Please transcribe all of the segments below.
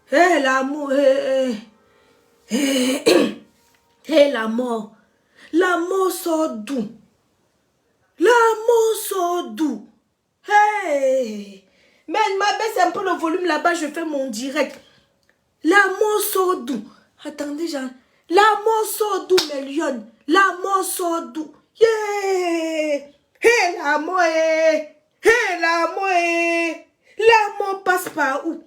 Hé, l'amour, hé, la mort. La mort sort d'où? La mort sort d'où? Hey! Mais m'abaisse un peu le volume là-bas, je fais mon direct. La mort sort d'où? Attendez, Jean. La mort sort d'où, mes lions? La mort sort d'où? Yeah! Hey, la mort, hey, la mort, la mort passe par où?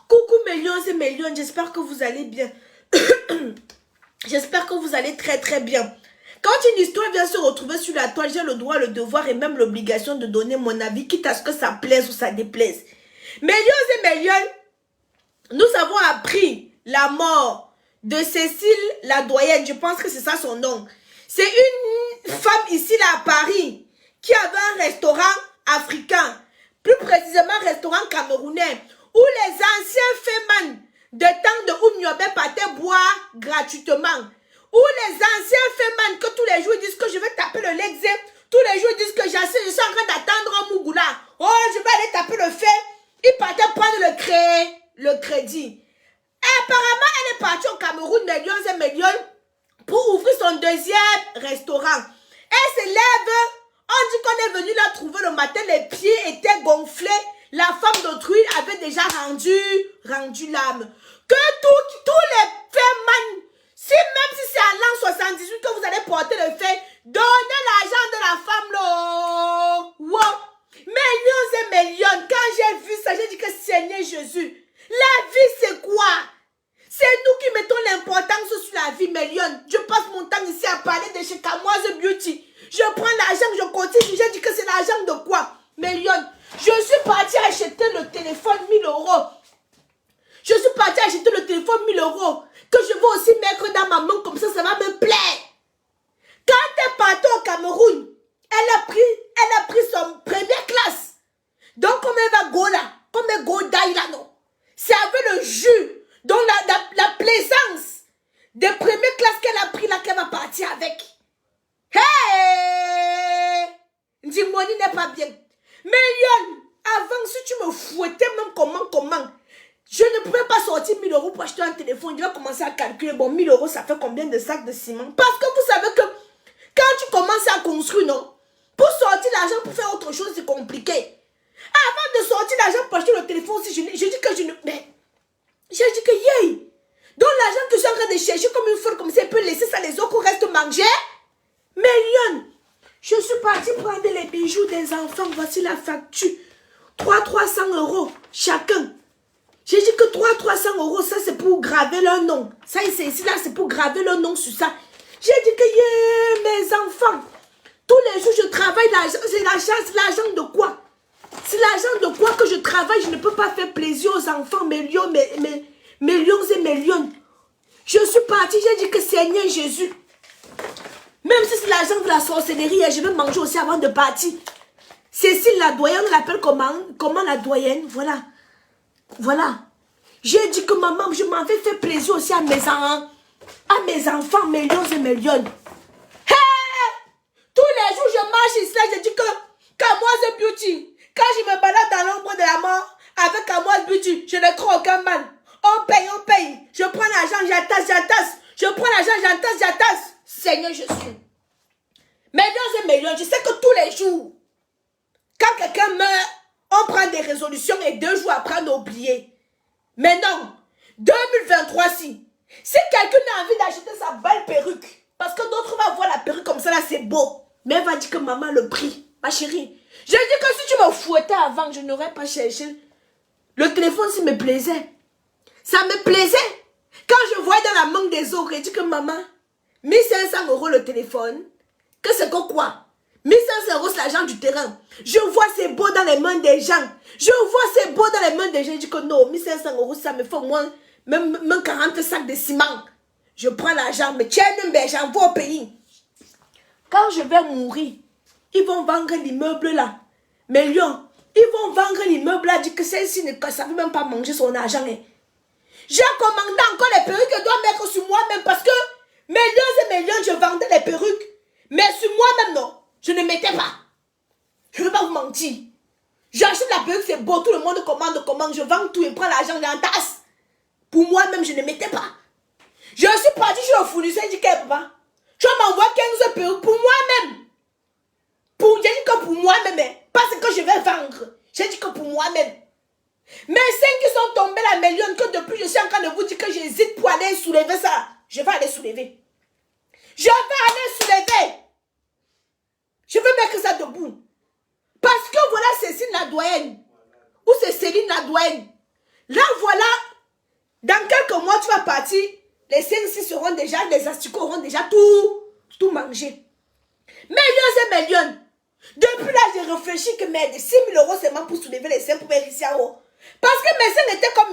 Coucou mes lions et mes lions, j'espère que vous allez bien. J'espère que vous allez très très bien. Quand une histoire vient se retrouver sur la toile, j'ai le droit, le devoir et même l'obligation de donner mon avis, quitte à ce que ça plaise ou ça déplaise. Mes lions et mes lions, nous avons appris la mort de Cécile la doyenne, je pense que c'est ça son nom. C'est une femme ici là à Paris qui avait un restaurant africain, plus précisément un restaurant camerounais, où les anciens fémans de temps de Oumniobé partaient boire gratuitement. Où les anciens fémans que tous les jours disent que je vais taper le lexé, tous les jours disent que je suis en train d'attendre un Mougoula. Oh, je vais aller taper le fait. Ils partaient prendre le crédit. Et apparemment, elle est partie au Cameroun, millions et millions, pour ouvrir son deuxième restaurant. Elle se lève, on dit qu'on est venu la trouver le matin, les pieds étaient gonflés. La femme d'autrui avait déjà rendu l'âme. Que tous les femmes, même si c'est à l'an 78 que vous allez porter le fait, donnez l'argent de la femme là. Wow. Millions et millions. Quand j'ai vu ça, j'ai dit que Seigneur Jésus, la vie c'est quoi? C'est nous qui mettons l'importance sur la vie, millions. Je passe mon temps ici à parler de chez Kamoise Beauty. Je prends l'argent, je continue. J'ai dit que c'est l'argent de quoi? Millions. Je suis partie acheter le téléphone 1000 €. Je suis partie acheter le téléphone 1000 € que je vais aussi mettre dans ma main comme ça va me plaire. Quand elle est partie au Cameroun, elle a pris son première classe. Donc comme elle va go là, comme elle go d'ail là non. C'est avec le jus, donc la plaisance de première classe qu'elle a pris là qu'elle va partir avec. Hey! Ndimoni n'est pas bien. Mais Yon, avant si tu me fouettais même comment, je ne pouvais pas sortir 1000 € pour acheter un téléphone. Je vais commencer à calculer, bon 1000 € ça fait combien de sacs de ciment? Parce que vous savez que quand tu commences à construire, non, pour sortir l'argent pour faire autre chose c'est compliqué. Avant de sortir l'argent pour acheter le téléphone aussi, je dis que je ne... Mais, j'ai dit que yay! Donc l'argent que je suis en train de chercher comme une folle comme ça, elle peut laisser ça les autres restent manger. Mais Yon, je suis partie prendre les bijoux des enfants. Voici la facture. 300 € chacun. J'ai dit que 300 €, ça c'est pour graver leur nom. Ça c'est ici là, c'est pour graver leur nom sur ça. J'ai dit que yeah, mes enfants, tous les jours je travaille, c'est l'argent de quoi? C'est l'argent de quoi que je travaille, je ne peux pas faire plaisir aux enfants, mes lions et mes lions. Je suis partie, j'ai dit que Seigneur Jésus, même si c'est l'argent de la sorcellerie, je vais manger aussi avant de partir. Cécile la doyenne, on l'appelle comment la doyenne? Voilà. Voilà. J'ai dit que maman, je m'avais fait plaisir aussi à mes enfants, mes lions et mes lions. Hey! Tous les jours, je marche ici, là, je dis que Kamoise Beauty, quand je me balade dans l'ombre de la mort, avec Kamoise Beauty, je ne crois aucun mal. On paye. Je prends l'argent, j'attasse. Je prends l'argent, j'attasse. Seigneur Jésus. Mes lions et mes lions, je sais que tous les jours, quand quelqu'un meurt, on prend des résolutions et 2 jours après, on a oublié. Mais non, 2023, si quelqu'un a envie d'acheter sa belle perruque, parce que d'autres vont voir la perruque comme ça, là, c'est beau. Mais elle va dire que maman, le prix, ma chérie. Je dis que si tu me fouettais avant, je n'aurais pas cherché. Le téléphone, ça me plaisait. Ça me plaisait. Quand je voyais dans la main des autres, je dis que maman, 1500 € le téléphone, que c'est quoi? 1500 € c'est l'argent du terrain. Je vois c'est beau dans les mains des gens. Je vois c'est beau dans les mains des gens. Je dis que non, 1500 € ça me fait au moins même 40 sacs de ciment. Je prends l'argent, mais tiens, j'envoie au pays. Quand je vais mourir, ils vont vendre l'immeuble là. Mais Lyon, ils vont vendre l'immeuble là, dit que celle-ci ne savait même pas manger son argent. Hein. J'ai commandé encore les perruques que je dois mettre sur moi-même parce que millions, je vendais les perruques. Mais sur moi-même, non. Je ne mettais pas. Je ne vais pas vous mentir. J'achète la perruque, c'est beau, tout le monde commande. Je vends tout et prends l'argent, j'entasse. Pour moi-même, je ne mettais pas. Je suis partie chez le fournisseur, j'ai dit que papa, tu m'envoies 15 euros pour moi-même. J'ai dit que pour moi-même, parce que je vais vendre. J'ai dit que pour moi-même. Mes seins qui sont tombés la million, que depuis je suis en train de vous dire que j'hésite pour aller soulever ça. Je vais aller soulever. Je vais aller soulever. Je vais mettre ça debout. Parce que voilà Cécile la doyenne. Ou c'est Céline la doyenne. Là voilà, dans quelques mois tu vas partir. Les 5-6 seront déjà, les asticots auront déjà tout mangé. Millions et millions. Depuis là, j'ai réfléchi que mais 6 000 euros seulement pour soulever les seins pour mettre ici en haut. Parce que mes seins étaient comme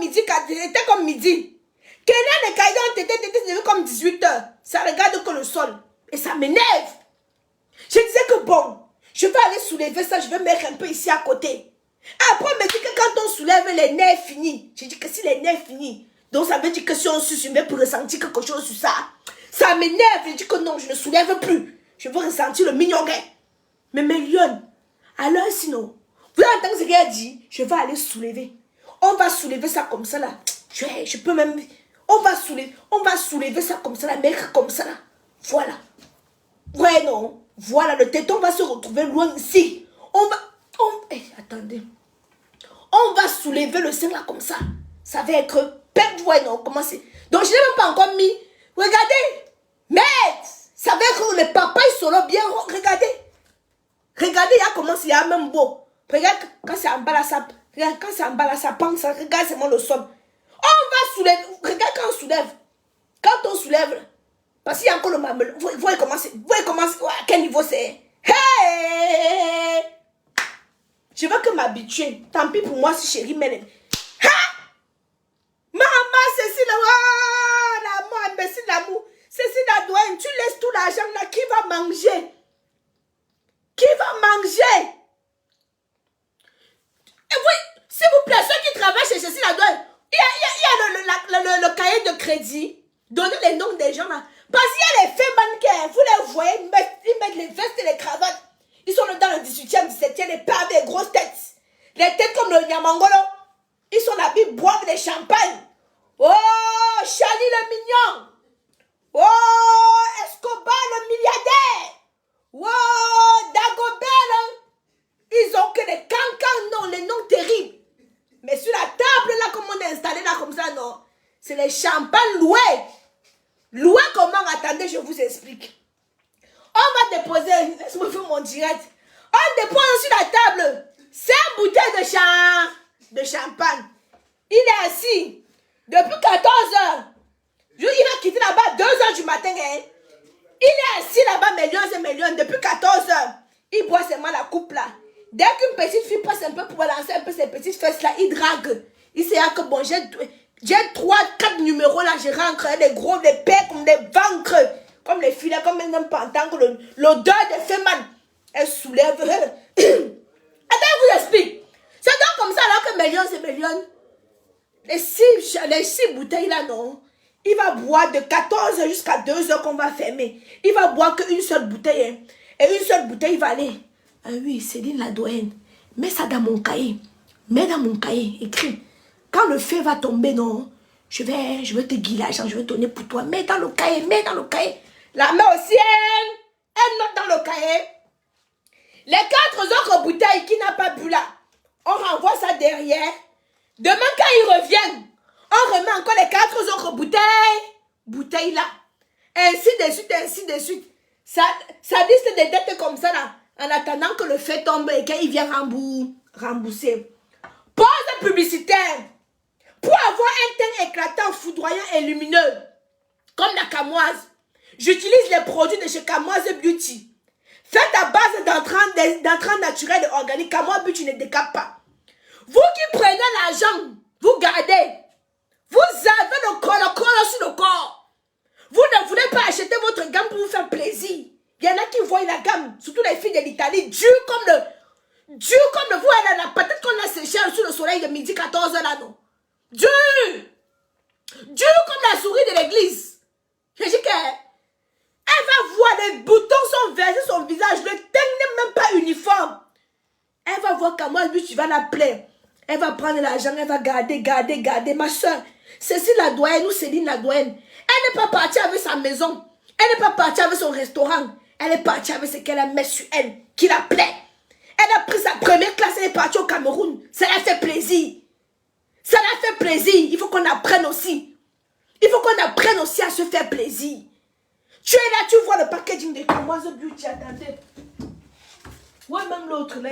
midi. Kenan et Kaïda ont été comme 18 heures. Ça regarde que le sol. Et ça m'énerve. Je disais que bon, je vais aller soulever ça, je vais mettre un peu ici à côté. Après, on me dit que quand on soulève, les nerfs finissent. J'ai dit que si les nerfs finissent, donc ça veut dire que si on suce, je vais pour ressentir quelque chose sur ça. Ça m'énerve. Je dis que non, je ne soulève plus. Je veux ressentir le mignonnet. Mais Lyon, alors sinon, vous entendez ce qu'elle dit? Je vais aller soulever. On va soulever ça comme ça là. Je peux même... On va soulever ça comme ça là, mettre comme ça là. Voilà. Ouais, non. Voilà, le téton va se retrouver loin ici. Attendez. On va soulever le sein là comme ça. Ça va être... Ouais, non, comment c'est? Donc, je n'ai même pas encore mis... Regardez. Mais, ça va être le papa, il sera bien... Regardez. Regardez, il y a comment c'est même beau. Regarde quand c'est en bas là, ça... Regarde quand c'est en bas là, ça pense. Regarde seulement le sol. On va soulever. Regarde quand on soulève. Quand on soulève... Parce qu'il y a encore le mamel. Vous voyez comment c'est... Vous voyez comment c'est... À quel niveau c'est... Hey! Je veux que m'habituer. Tant pis pour moi si chérie m'aime. Ha! Maman, Cécile, oh, l'amour, imbécile d'amour. Cécile la douane, tu laisses tout l'argent là. Qui va manger? Qui va manger? Et oui, s'il vous plaît, ceux qui travaillent chez Cécile la douane, il y a le cahier de crédit. Donnez les noms des gens là. Parce qu'il y a les faits mannequins, vous les voyez, ils mettent les vestes et les cravates. Ils sont dans le 18e, 17e, les pavés, les grosses têtes. Les têtes comme le Nyamangolo. Ils sont habillés, boivent des champagnes. Oh, Charlie le mignon. Oh, Escobar le milliardaire. Oh, Dagobert. Ils ont que des cancans, non, les noms terribles. Mais sur la table, là, comme on est installé là, comme ça, non. C'est les champagnes loués. Loués comment? Attendez, je vous explique. On va déposer, laisse-moi faire mon direct. On dépose sur la table 5 bouteilles de champagne. Il est assis depuis 14 heures. Il va quitter là-bas 2 heures du matin. Hein. Il est assis là-bas, millions, depuis 14 heures. Il boit seulement la coupe là. Dès qu'une petite fille passe un peu pour balancer un peu ses petites fesses là, il drague. Il sait que bon, j'ai 3-4 numéros là, je rentre, des gros, des pères comme des ventres. Comme les filles là, comme même pas entendre l'odeur des femmes, elle soulève. Attends, je vous explique. C'est donc comme ça là que millions, les 6 bouteilles là, non. Il va boire de 14 h jusqu'à 2 h qu'on va fermer. Il va boire qu'une seule bouteille. Hein. Et une seule bouteille, il va aller. Ah oui, Céline la doyenne. Mets ça dans mon cahier. Mets dans mon cahier, écris. Quand le feu va tomber, non, je vais te guider l'argent, je vais donner pour toi. Mets dans le cahier, mets dans le cahier. La main au ciel, elle note dans le cahier. Les 4 autres bouteilles qui n'ont pas bu là, on renvoie ça derrière. Demain, quand ils reviennent, on remet encore les 4 autres bouteilles là. Ainsi de suite. Ça liste des dettes comme ça là, en attendant que le feu tombe et qu'il vient rembourser. Pause publicitaire. Pour avoir un teint éclatant, foudroyant et lumineux, comme la camoise, j'utilise les produits de chez Camoise Beauty. Faites à base d'entrants naturels et organiques. Camoise Beauty ne décape pas. Vous qui prenez l'argent, vous gardez. Vous avez le corps sur le corps. Vous ne voulez pas acheter votre gamme pour vous faire plaisir. Il y en a qui voient la gamme, surtout les filles de l'Italie, dur comme le vous, elle a la patate qu'on a séchée sous le soleil de midi 14 h là, non. Dur comme la souris de l'église. Je dis qu'elle va voir les boutons sont versés sur son visage. Le teint n'est même pas uniforme. Elle va voir comment lui tu vas la plaire. Elle va prendre l'argent, elle va garder. Ma soeur, Cécile la doyenne ou Céline la doyenne, elle n'est pas partie avec sa maison. Elle n'est pas partie avec son restaurant. Elle est partie avec ce qu'elle a mis sur elle, qui la plaît. Elle a pris sa première classe, elle est partie au Cameroun. Ça la fait plaisir. Ça la fait plaisir. Il faut qu'on apprenne aussi. Il faut qu'on apprenne aussi à se faire plaisir. Tu es là, tu vois le packaging de Camoise Beauty, attendez. Ouais, même l'autre là.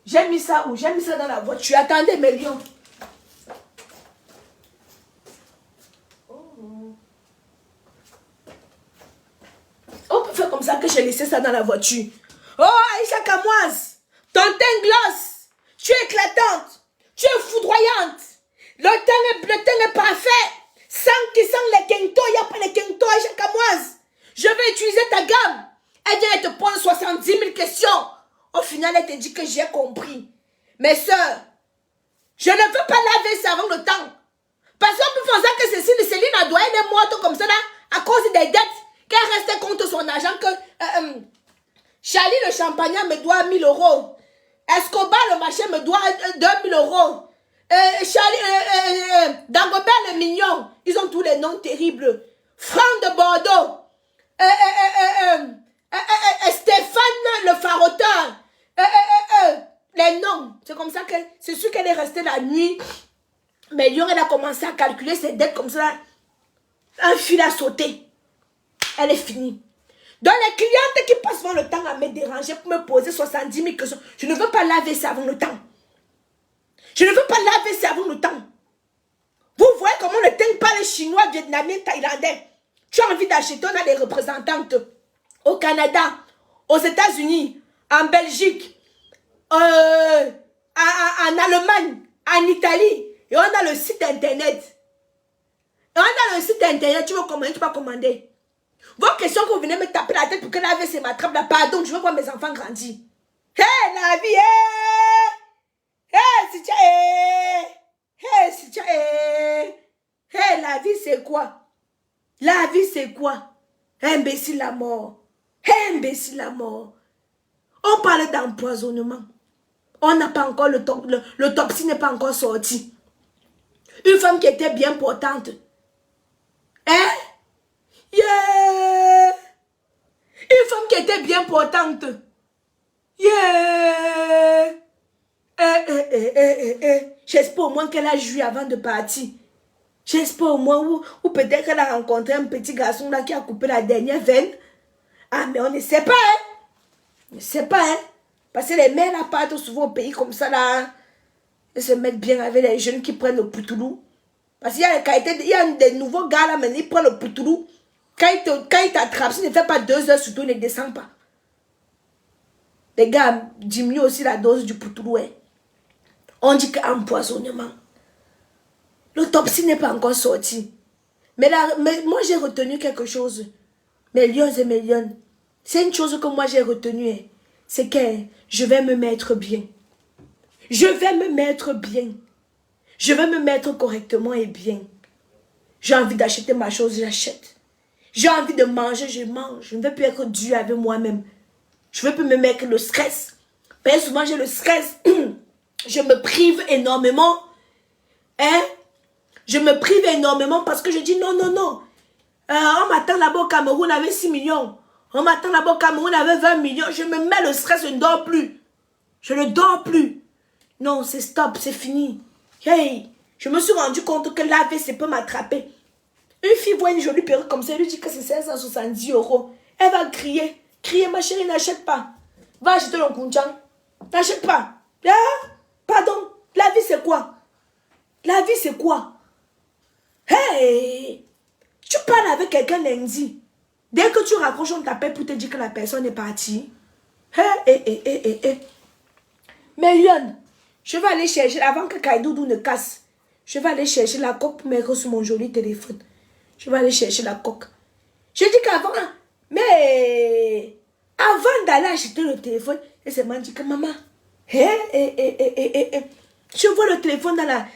J'ai mis ça où? J'ai mis ça dans la voiture. Attendez, mes lions. On peut faire comme ça que j'ai laissé ça dans la voiture. Oh, Aïcha Kamoise, ton teint gloss. Tu es éclatante. Tu es foudroyante. Le teint est parfait. Sans qui sent les kento, il n'y a pas les kento, Aïcha Kamoise. Je vais utiliser ta gamme. Elle vient te poser 70 000 questions. Au final, elle te dit que j'ai compris. Mes soeurs, je ne veux pas laver ça avant le temps. Parce qu'on peut penser que Céline a doit être morte comme ça là, à cause des dettes. Qu'elle restait contre son argent, que Charlie le champagnat me doit 1000 euros. Escobar le machin me doit 2000 euros. Dagobert le mignon, ils ont tous les noms terribles. Franck de Bordeaux. Stéphane le faroteur. Les noms. C'est comme ça que c'est sûr qu'elle est restée la nuit. Mais Lyon, elle a commencé à calculer ses dettes comme ça. Un fil à sauter. Elle est finie. Donc les clientes qui passent le temps à me déranger pour me poser 70 000 questions, je ne veux pas laver ça avant le temps. Je ne veux pas laver ça avant le temps. Vous voyez comment on ne teint pas les Chinois, Vietnamiens, Thaïlandais. Tu as envie d'acheter, on a des représentantes au Canada, aux États-Unis, en Belgique, en Allemagne, en Italie. Et on a le site internet. Et on a le site internet, tu veux commander, tu peux commander. Vos questions que vous venez me taper la tête pour que laver c'est ma trappe là, pardon, je veux voir mes enfants grandir. Hé, la vie, hé, si tu hé, si tu hé, la vie c'est quoi? La vie c'est quoi? Imbécile à mort. Imbécile à mort. On parle d'empoisonnement. On n'a pas encore le toxine n'est pas encore sorti. Une femme qui était bien portante. Hein? Yeah! Une femme qui était bien portante. Yeah! J'espère au moins qu'elle a joui avant de partir. J'espère au moins ou peut-être qu'elle a rencontré un petit garçon là qui a coupé la dernière veine. Ah, mais on ne sait pas, hein? On ne sait pas, hein? Parce que les mères là partent souvent au pays comme ça là. Elles se mettent bien avec les jeunes qui prennent le poutoulou. Parce qu'il y a les qualités, il y a des nouveaux gars là, mais ils prennent le poutoulou. Quand il t'attrape, s'il ne fait pas 2 heures surtout, il ne descend pas. Les gars diminuent aussi la dose du poutoulou. Hein. On dit qu'empoisonnement. L'autopsie n'est pas encore sortie. Mais moi, j'ai retenu quelque chose. Mes lions et mes lionnes. C'est une chose que moi, j'ai retenue. Hein. C'est que je vais me mettre bien. Je vais me mettre bien. Je vais me mettre correctement et bien. J'ai envie d'acheter ma chose, j'achète. J'ai envie de manger, je mange. Je ne veux plus être dur avec moi-même. Je ne veux plus me mettre le stress. Parce que souvent, j'ai le stress. Je me prive énormément. Hein? Je me prive énormément parce que je dis non, non, non. On m'attend là-bas au Cameroun avec 6 millions. On m'attend là-bas au Cameroun avec 20 millions. Je me mets le stress, je ne dors plus. Je ne dors plus. Non, c'est stop, c'est fini. Hey, je me suis rendu compte que l'AVC peut m'attraper. Une fille voit une jolie perruque comme ça, elle lui dit que c'est 570 €. Elle va crier. Crier, ma chérie, n'achète pas. Va acheter le Kunchang. N'achète pas. Ah, pardon, la vie c'est quoi? La vie c'est quoi? Hey, tu parles avec quelqu'un lundi. Dès que tu raccroches, on t'appelle pour te dire que la personne est partie. Hey. Mais Lyon, je vais aller chercher, avant que Kaidoudou ne casse, je vais aller chercher la coque pour mettre sur mon joli téléphone. Je vais aller chercher la coque. Je dis qu'avant, mais avant d'aller acheter le téléphone, elle se m'a dit que maman, je vois le téléphone dans la...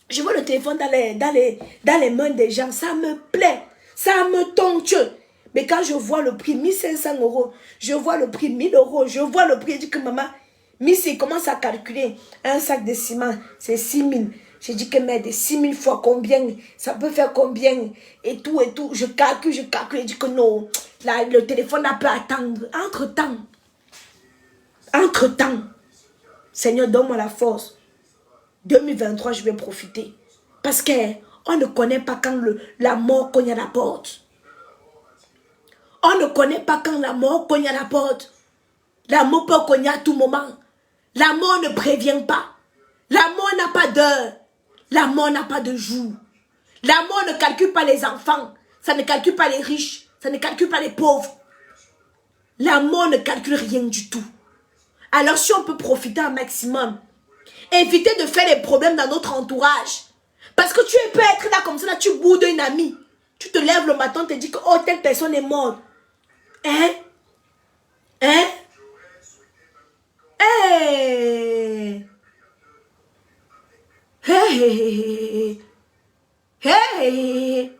je vois le téléphone dans les mains des gens, ça me plaît, ça me tente. Mais quand je vois le prix 1500 €, je vois le prix 1000 €, je vois le prix, je dis que maman, Missy commence à calculer un sac de ciment, c'est 6 000. J'ai dit que mais de 6000 fois combien, ça peut faire combien, et tout. Je calcule. J'ai dit que non, là, le téléphone n'a pas attendre. Entre-temps, Seigneur, donne-moi la force. 2023, je vais profiter. Parce qu'on ne connaît pas quand la mort cogne à la porte. On ne connaît pas quand la mort cogne à la porte. La mort peut cogner à tout moment. La mort ne prévient pas. La mort n'a pas d'heure. La mort n'a pas de jour. La mort ne calcule pas les enfants. Ça ne calcule pas les riches. Ça ne calcule pas les pauvres. La mort ne calcule rien du tout. Alors si on peut profiter un maximum, éviter de faire des problèmes dans notre entourage. Parce que tu peux être là comme ça, là, tu boudes une amie. Tu te lèves le matin, tu te dis que oh, telle personne est morte. Hein? Hey! Hey! Hey!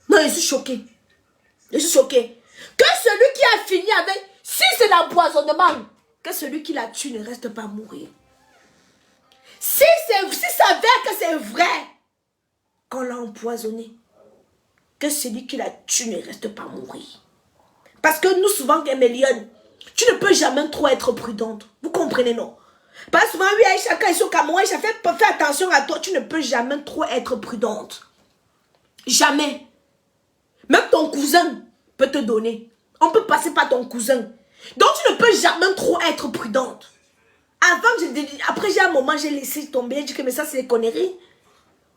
Non, je suis choquée. Que celui qui a fini avec, si c'est l'empoisonnement, que celui qui l'a tué ne reste pas mourir. Si s'avère que c'est vrai qu'on l'a empoisonné, que celui qui l'a tué ne reste pas mourir. Parce que nous, souvent, Gamélion, tu ne peux jamais trop être prudente. Vous comprenez, non? Parce que souvent, oui, Aïcha, quand ils sont comme moi, Aïcha, fais attention à toi. Tu ne peux jamais trop être prudente. Jamais. Même ton cousin peut te donner. On peut passer par ton cousin. Donc, tu ne peux jamais trop être prudente. Après, j'ai un moment, j'ai laissé tomber. J'ai dit que mais ça, c'est des conneries.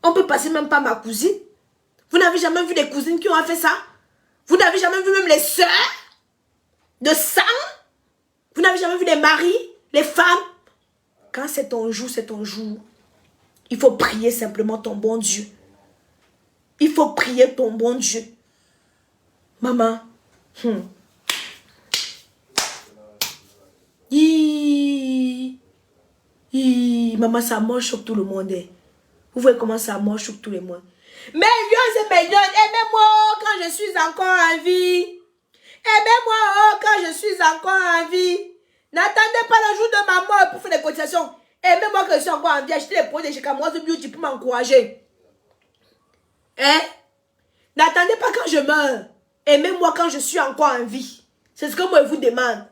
On peut passer même par ma cousine. Vous n'avez jamais vu des cousines qui ont fait ça? Vous n'avez jamais vu même les sœurs de sang? Vous n'avez jamais vu les maris, les femmes? Quand c'est ton jour, c'est ton jour. Il faut prier simplement ton bon Dieu. Il faut prier ton bon Dieu. Maman. Maman, ça mange sur tout le monde. Vous voyez comment ça mange sur tout le monde. Mais aimez-moi quand je suis encore en vie. Aimez-moi quand je suis encore en vie. N'attendez pas le jour de ma mort pour faire des cotisations. Aimez-moi quand je suis encore en vie. Achetez les produits de chez Kamoise Beauty pour m'encourager. Hein? N'attendez pas quand je meurs. Aimez-moi quand je suis encore en vie. C'est ce que moi je vous demande.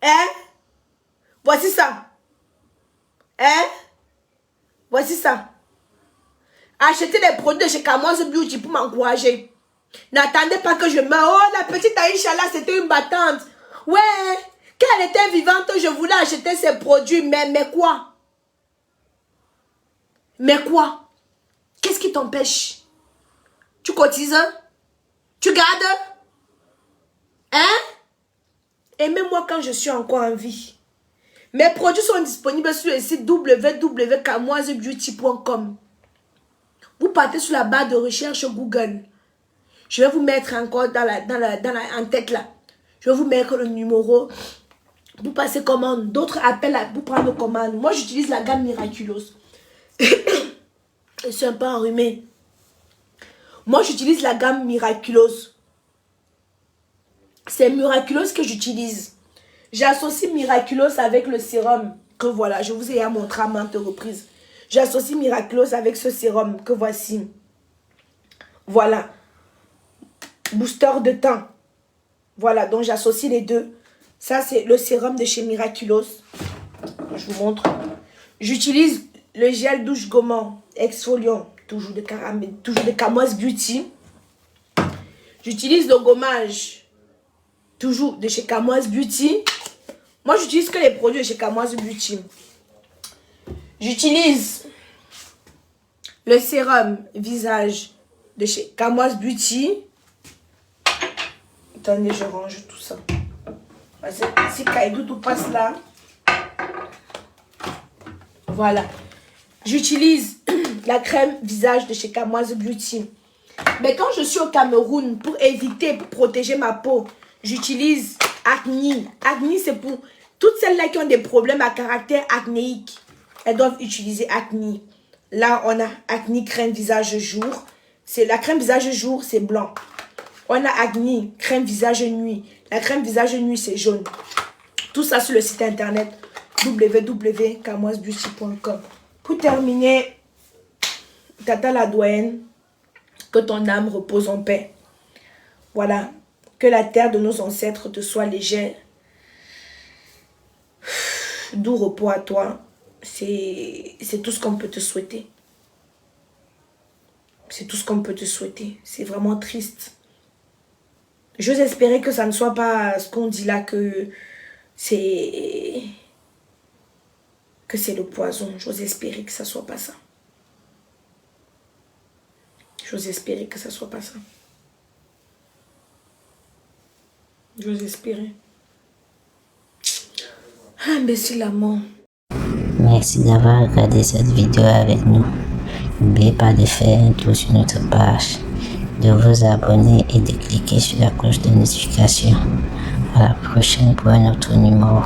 Hein? Voici ça. Hein? Voici ça. Achetez des produits de chez Kamoise Beauty pour m'encourager. N'attendez pas que je meure. Oh, la petite Aïcha là, c'était une battante. Ouais, quand elle était vivante, je voulais acheter ses produits. Mais quoi? Mais quoi? Qu'est-ce qui t'empêche? Tu cotises? Tu gardes? Hein? Aimez-moi quand je suis encore en vie. Mes produits sont disponibles sur le site www.kamoisebeauty.com. Vous partez sur la barre de recherche Google. Je vais vous mettre encore en tête là. Je vais vous mettre le numéro. Vous passez commande. D'autres appellent pour prendre commande. Moi, j'utilise la gamme Miraculous. Je suis un peu enrhumée. Moi, j'utilise la gamme Miraculous. C'est Miraculous que j'utilise. J'associe Miraculous avec le sérum que voilà. Je vous ai montré à maintes reprises. J'associe Miraculous avec ce sérum que voici. Voilà. Booster de teint. Voilà, donc j'associe les deux. Ça, c'est le sérum de chez Miraculous. Je vous montre. J'utilise le gel douche gommant exfoliant. Toujours de caramel, toujours de Kamoise Beauty. J'utilise le gommage. Toujours de chez Kamoise Beauty. Moi, j'utilise que les produits de chez Kamoise Beauty. J'utilise le sérum visage de chez Kamoise Beauty. Attendez, je range tout ça. Si Kaidou tout passe là. Voilà. J'utilise la crème visage de chez Kamoise Beauty. Mais quand je suis au Cameroun, pour éviter, pour protéger ma peau, j'utilise Acne. Acne, c'est pour toutes celles-là qui ont des problèmes à caractère acnéique. Elles doivent utiliser Acne. Là, on a Acne crème visage jour. C'est la crème visage jour, c'est blanc. On a Acne crème visage nuit. La crème visage nuit, c'est jaune. Tout ça sur le site internet www.kamoisebeauty.com. Pour terminer, Tata la doyenne, que ton âme repose en paix. Voilà, que la terre de nos ancêtres te soit légère. Doux repos à toi. C'est tout ce qu'on peut te souhaiter. C'est tout ce qu'on peut te souhaiter. C'est vraiment triste. J'ose espérer que ça ne soit pas ce qu'on dit là, que c'est le poison. J'ose espérer que ça ne soit pas ça. J'ose espérer que ça ne soit pas ça. J'ose espérer. Ah, merci l'amour. Merci d'avoir regardé cette vidéo avec nous. N'oubliez pas de faire un tour sur notre page, de vous abonner et de cliquer sur la cloche de notification. À la prochaine pour un autre numéro.